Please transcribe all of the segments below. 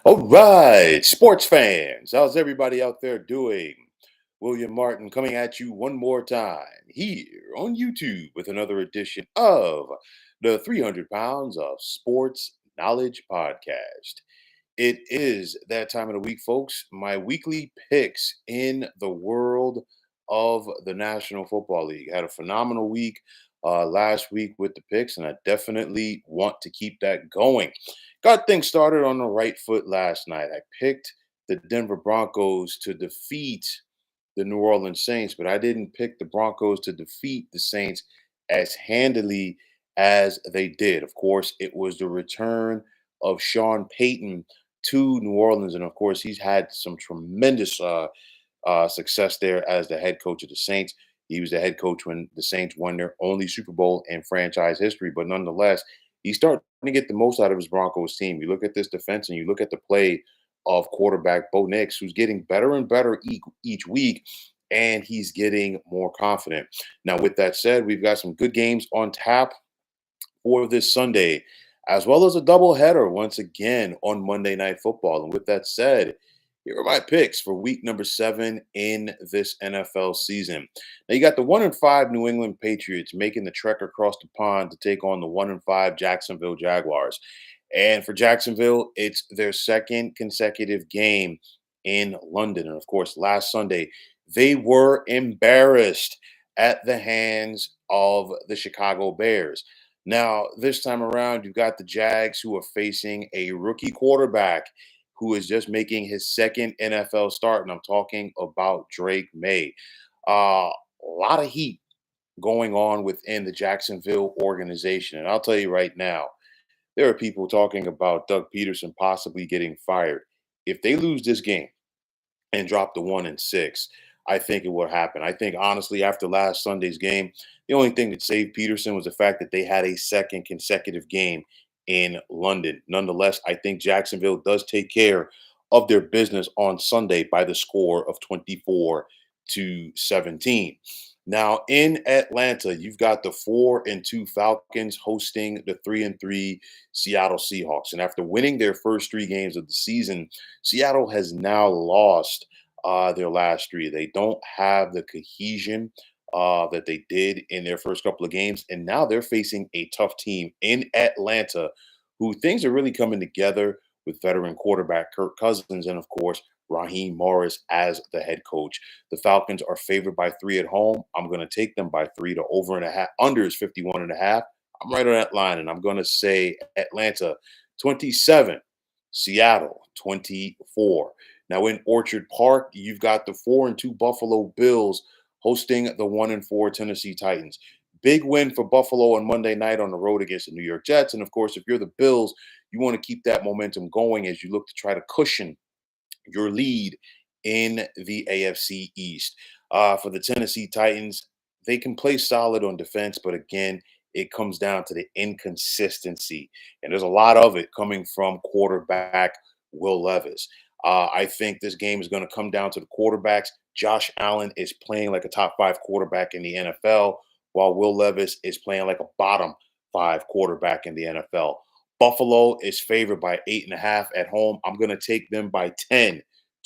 All right, sports fans, how's everybody out there doing? William Martin coming at you one more time here on YouTube with another edition of the 300 Pounds of Sports Knowledge Podcast. It is that time of the week, folks. My weekly picks in the world of the National Football League. Had a phenomenal week last week with the picks, and I definitely want to keep that going. Got things started on the right foot last night. I picked the Denver Broncos to defeat the New Orleans Saints, but I didn't pick the Broncos to defeat the Saints as handily as they did. Of course, it was the return of Sean Payton to New Orleans, and of course, he's had some tremendous success there as the head coach of the Saints. He was the head coach when the Saints won their only Super Bowl in franchise history, but nonetheless, he's starting to get the most out of his Broncos team. You look at this defense and you look at the play of quarterback Bo Nix, who's getting better and better each week, and he's getting more confident. Now, with that said, we've got some good games on tap for this Sunday, as well as a doubleheader once again on Monday Night Football. And with that said, here are my picks for week number 7 in this NFL season. Now you got the 1-5 New England Patriots making the trek across the pond to take on the 1-5 Jacksonville Jaguars. And for Jacksonville, it's their second consecutive game in London. And of course, last Sunday, they were embarrassed at the hands of the Chicago Bears. Now, this time around, you've got the Jags who are facing a rookie quarterback who is just making his second NFL start. And I'm talking about Drake May. A lot of heat going on within the Jacksonville organization. And I'll tell you right now, there are people talking about Doug Peterson possibly getting fired. If they lose this game and drop to 1-6, I think it will happen. I think honestly, after last Sunday's game, the only thing that saved Peterson was the fact that they had a second consecutive game in London. Nonetheless, I think Jacksonville does take care of their business on Sunday by the score of 24-17. Now in Atlanta, you've got the 4-2 Falcons hosting the 3-3 Seattle Seahawks. And after winning their first 3 games of the season, Seattle has now lost their last 3. They don't have the cohesion that they did in their first couple of games. And now they're facing a tough team in Atlanta who things are really coming together with veteran quarterback Kirk Cousins and, of course, Raheem Morris as the head coach. The Falcons are favored by 3 at home. I'm going to take them by 3 to over and a half. Under is 51.5. I'm right on that line, and I'm going to say Atlanta 27, Seattle 24. Now in Orchard Park, you've got the 4-2 Buffalo Bills hosting the 1-4 Tennessee Titans. Big win for Buffalo on Monday night on the road against the New York Jets. And of course, if you're the Bills, you want to keep that momentum going as you look to try to cushion your lead in the AFC East. For the Tennessee Titans, they can play solid on defense, but again, it comes down to the inconsistency. And there's a lot of it coming from quarterback Will Levis. I think this game is going to come down to the quarterbacks. Josh Allen is playing like a top 5 quarterback in the NFL, while Will Levis is playing like a bottom 5 quarterback in the NFL. Buffalo is favored by 8.5 at home. I'm going to take them by 10,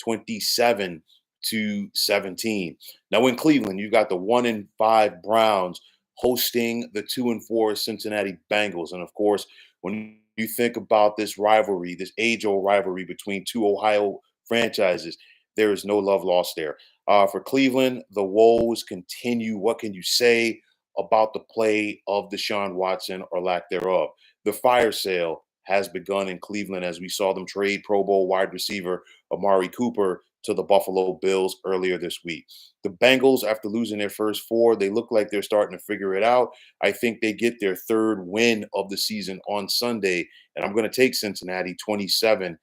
27-17. Now in Cleveland, you got the 1-5 Browns hosting the 2-4 Cincinnati Bengals. And of course, when you think about this rivalry, this age-old rivalry between 2 Ohio franchises, there is no love lost there. For Cleveland, the woes continue. What can you say about the play of Deshaun Watson or lack thereof? The fire sale has begun in Cleveland as we saw them trade Pro Bowl wide receiver Amari Cooper to the Buffalo Bills earlier this week. The Bengals, after losing their first 4, they look like they're starting to figure it out. I think they get their 3rd win of the season on Sunday, and I'm going to take Cincinnati 27-19.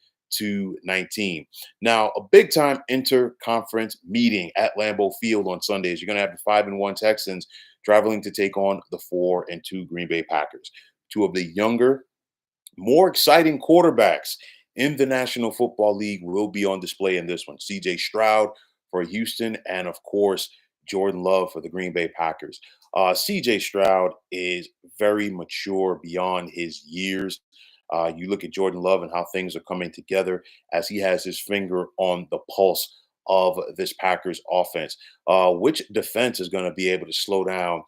Now, a big time interconference meeting at Lambeau Field on Sundays. You're going to have the 5-1 Texans traveling to take on the 4-2 Green Bay Packers. 2 of the younger, more exciting quarterbacks in the National Football League will be on display in this one. CJ Stroud for Houston, and of course, Jordan Love for the Green Bay Packers. CJ Stroud is very mature beyond his years. You look at Jordan Love and how things are coming together as he has his finger on the pulse of this Packers offense. Which defense is going to be able to slow down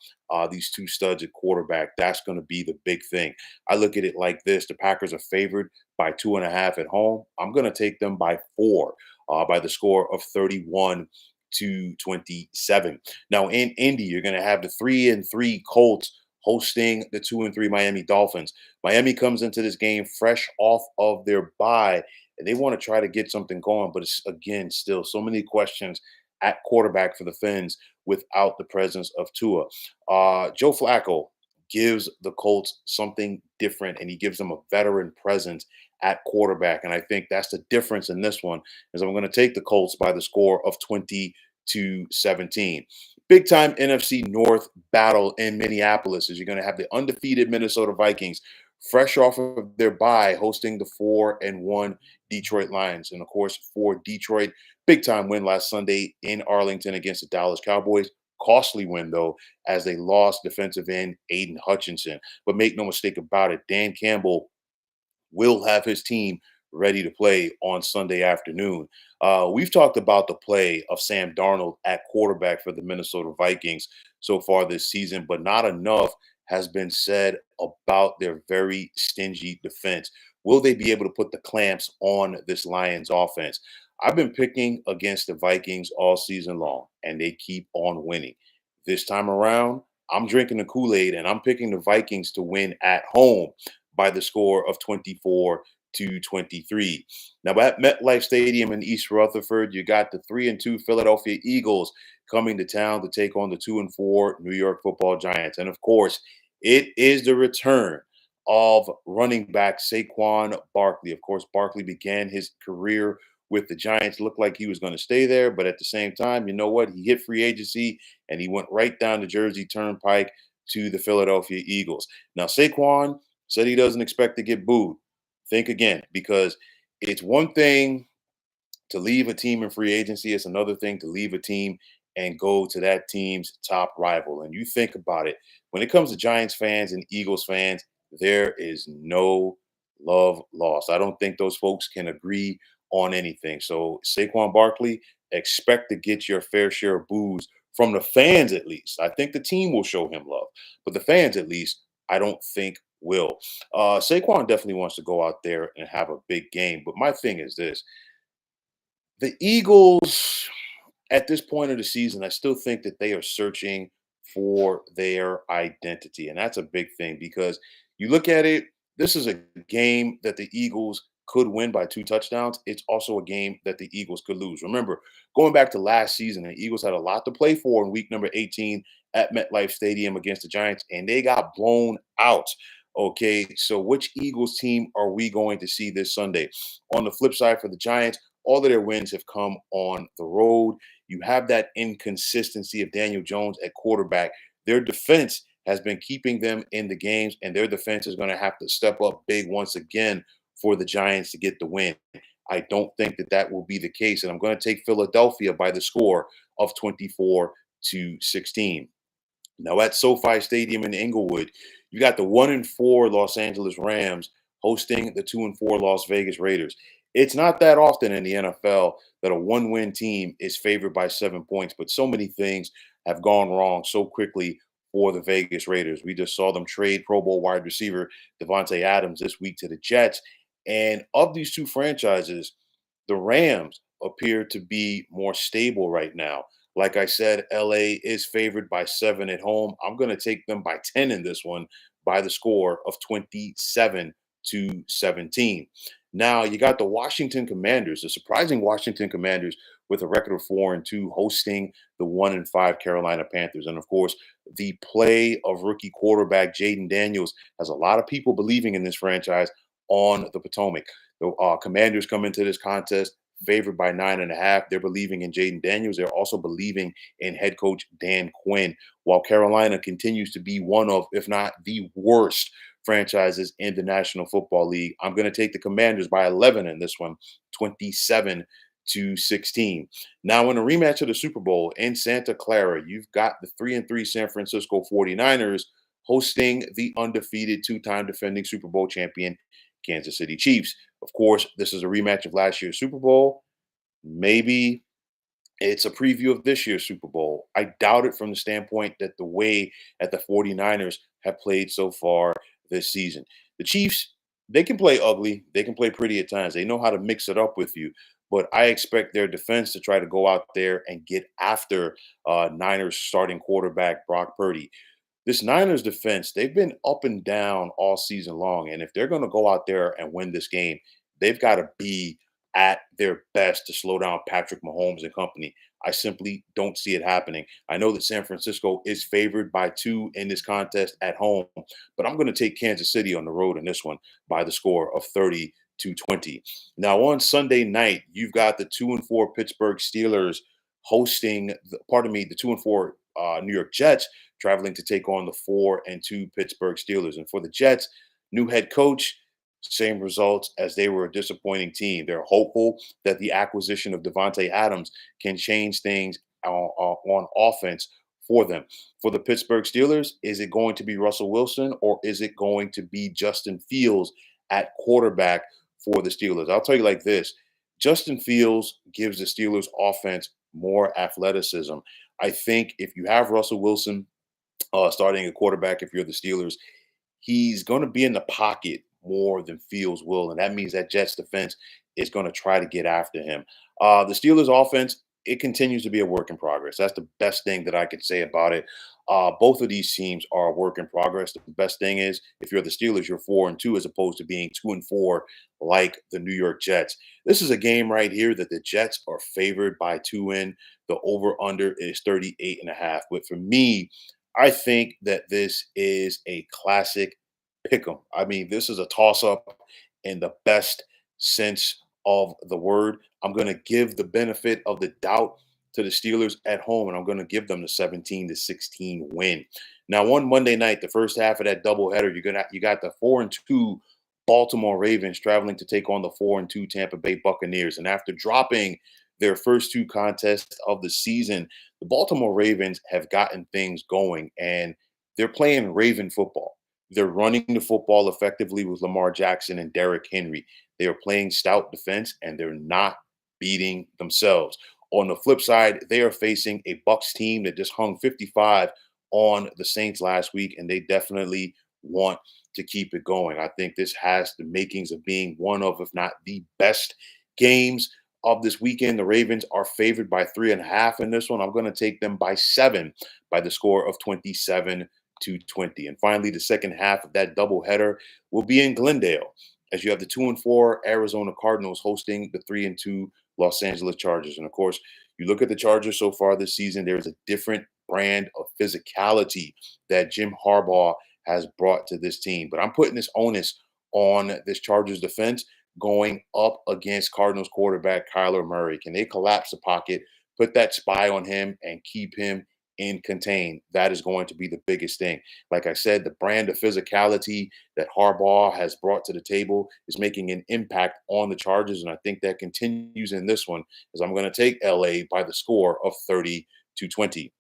these two studs at quarterback? That's going to be the big thing. I look at it like this: the Packers are favored by 2.5 at home. I'm going to take them by 4, by the score of 31-27. Now in Indy, you're going to have the 3-3 Colts hosting the 2-3 Miami Dolphins. Miami comes into this game fresh off of their bye, and they want to try to get something going. But it's again still so many questions at quarterback for the Fins without the presence of Tua. Joe Flacco gives the Colts something different, and he gives them a veteran presence at quarterback. And I think that's the difference in this one. Is I'm going to take the Colts by the score of 20-17. Big time NFC North battle in Minneapolis is you're going to have the undefeated Minnesota Vikings fresh off of their bye hosting the 4-1 Detroit Lions. And of course, for Detroit, big time win last Sunday in Arlington against the Dallas Cowboys. Costly win, though, as they lost defensive end Aiden Hutchinson. But make no mistake about it, Dan Campbell will have his team ready to play on Sunday afternoon. We've talked about the play of Sam Darnold at quarterback for the Minnesota Vikings so far this season, but not enough has been said about their very stingy defense. Will they be able to put the clamps on this Lions offense? I've been picking against the Vikings all season long, and they keep on winning. This time around, I'm drinking the Kool-Aid and I'm picking the Vikings to win at home by the score of 24-23. Now at MetLife Stadium in East Rutherford, you got the 3-2 Philadelphia Eagles coming to town to take on the 2-4 New York Football Giants. And of course, it is the return of running back Saquon Barkley. Of course, Barkley began his career with the Giants. Looked like he was going to stay there, but at the same time, you know what? He hit free agency and he went right down the Jersey Turnpike to the Philadelphia Eagles. Now, Saquon said he doesn't expect to get booed. Think again, because it's one thing to leave a team in free agency. It's another thing to leave a team and go to that team's top rival. And you think about it, when it comes to Giants fans and Eagles fans, there is no love lost. I don't think those folks can agree on anything. So Saquon Barkley, expect to get your fair share of boos from the fans at least. I think the team will show him love, but the fans at least, I don't think will. Saquon definitely wants to go out there and have a big game. But my thing is this: the Eagles, at this point of the season, I still think that they are searching for their identity. And that's a big thing because you look at it, this is a game that the Eagles could win by 2 touchdowns. It's also a game that the Eagles could lose. Remember, going back to last season, the Eagles had a lot to play for in week number 18 at MetLife Stadium against the Giants, and they got blown out. Okay, so which Eagles team are we going to see this Sunday? On the flip side, for the Giants, all of their wins have come on the road. You have that inconsistency of Daniel Jones at quarterback. Their defense has been keeping them in the games, and their defense is going to have to step up big once again for the Giants to get the win. I don't think that that will be the case, and I'm going to take Philadelphia by the score of 24-16. Now at SoFi Stadium in Inglewood, you got the 1-4 Los Angeles Rams hosting the 2-4 Las Vegas Raiders. It's not that often in the NFL that a one-win team is favored by 7 points, but so many things have gone wrong so quickly for the Vegas Raiders. We just saw them trade Pro Bowl wide receiver Devontae Adams this week to the Jets. And of these two franchises, the Rams appear to be more stable right now. Like I said, LA is favored by 7 at home. I'm going to take them by 10 in this one by the score of 27-17. Now, you got the Washington Commanders, the surprising Washington Commanders with a record of 4-2 hosting the 1-5 Carolina Panthers. And of course, the play of rookie quarterback Jaden Daniels has a lot of people believing in this franchise on the Potomac. The Commanders come into this contest favored by 9.5. They're believing in Jaden Daniels. They're also believing in head coach Dan Quinn, while Carolina continues to be one of, if not the worst franchises in the National Football League. I'm going to take the Commanders by 11 in this one, 27-16. Now, in a rematch of the Super Bowl in Santa Clara, you've got the 3-3 San Francisco 49ers hosting the undefeated 2-time defending Super Bowl champion Kansas City Chiefs. Of course, this is a rematch of last year's Super Bowl. Maybe it's a preview of this year's Super Bowl. I doubt it from the standpoint that the way that the 49ers have played so far this season. The Chiefs, they can play ugly, they can play pretty at times. They know how to mix it up with you. But I expect their defense to try to go out there and get after Niners starting quarterback Brock Purdy. This Niners defense, they've been up and down all season long. And if they're going to go out there and win this game, they've got to be at their best to slow down Patrick Mahomes and company. I simply don't see it happening. I know that San Francisco is favored by 2 in this contest at home, but I'm going to take Kansas City on the road in this one by the score of 30-20. Now, on Sunday night, you've got the 2-4 Pittsburgh Steelers hosting, the 2-4 New York Jets traveling to take on the 4-2 Pittsburgh Steelers. And for the Jets, new head coach, same results as they were a disappointing team. They're hopeful that the acquisition of Devontae Adams can change things on offense for them. For the Pittsburgh Steelers, is it going to be Russell Wilson or is it going to be Justin Fields at quarterback for the Steelers? I'll tell you like this. Justin Fields gives the Steelers offense more athleticism. I think if you have Russell Wilson starting a quarterback, if you're the Steelers, he's going to be in the pocket more than Fields will. And that means that Jets defense is going to try to get after him. The Steelers offense, it continues to be a work in progress. That's the best thing that I could say about it. Both of these teams are a work in progress. The best thing is if you're the Steelers, you're 4-2 as opposed to being 2-4 like the New York Jets. This is a game right here that the Jets are favored by 2 in. The over under is 38.5. But for me, I think that this is a classic pick 'em. I mean, this is a toss up in the best sense of the word. I'm going to give the benefit of the doubt to the Steelers at home, and I'm going to give them the 17-16 win. Now, on Monday night, the first half of that doubleheader, you got the 4-2 Baltimore Ravens traveling to take on the 4-2 Tampa Bay Buccaneers. And after dropping their first 2 contests of the season, the Baltimore Ravens have gotten things going, and they're playing Raven football. They're running the football effectively with Lamar Jackson and Derrick Henry. They are playing stout defense, and they're not beating themselves. On the flip side, they are facing a Bucks team that just hung 55 on the Saints last week, and they definitely want to keep it going. I think this has the makings of being one of, if not the best games of this weekend. The Ravens are favored by 3.5 in this one. I'm going to take them by 7 by the score of 27-20. And finally, the second half of that doubleheader will be in Glendale as you have the 2-4 Arizona Cardinals hosting the 3-2 Los Angeles Chargers. And of course, you look at the Chargers so far this season, there is a different brand of physicality that Jim Harbaugh has brought to this team. But I'm putting this onus on this Chargers defense going up against Cardinals quarterback Kyler Murray. Can they collapse the pocket, put that spy on him, and keep him in contain? That is going to be the biggest thing. Like I said, the brand of physicality that Harbaugh has brought to the table is making an impact on the Chargers, and I think that continues in this one as I'm going to take LA by the score of 30-20.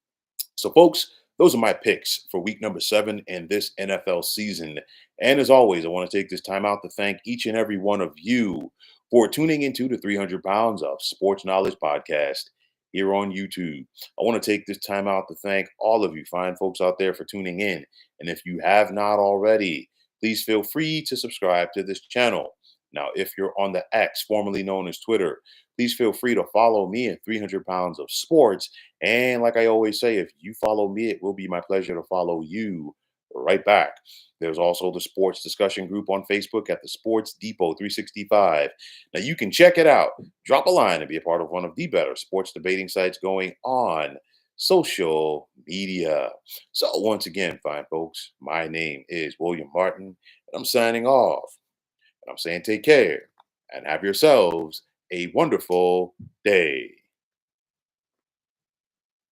So, folks, those are my picks for week number 7 in this NFL season. And as always, I want to take this time out to thank each and every one of you for tuning into the 300 Pounds of Sports Knowledge podcast here on YouTube. I want to take this time out to thank all of you fine folks out there for tuning in. And if you have not already, please feel free to subscribe to this channel. Now, if you're on the X, formerly known as Twitter, please feel free to follow me at 300 Pounds of Sports. And like I always say, if you follow me, it will be my pleasure to follow you right back. There's also the sports discussion group on Facebook at the Sports Depot 365. Now you can check it out. Drop a line and be a part of one of the better sports debating sites going on social media. So once again, fine folks, my name is William Martin, and I'm signing off. And I'm saying take care and have yourselves a wonderful day.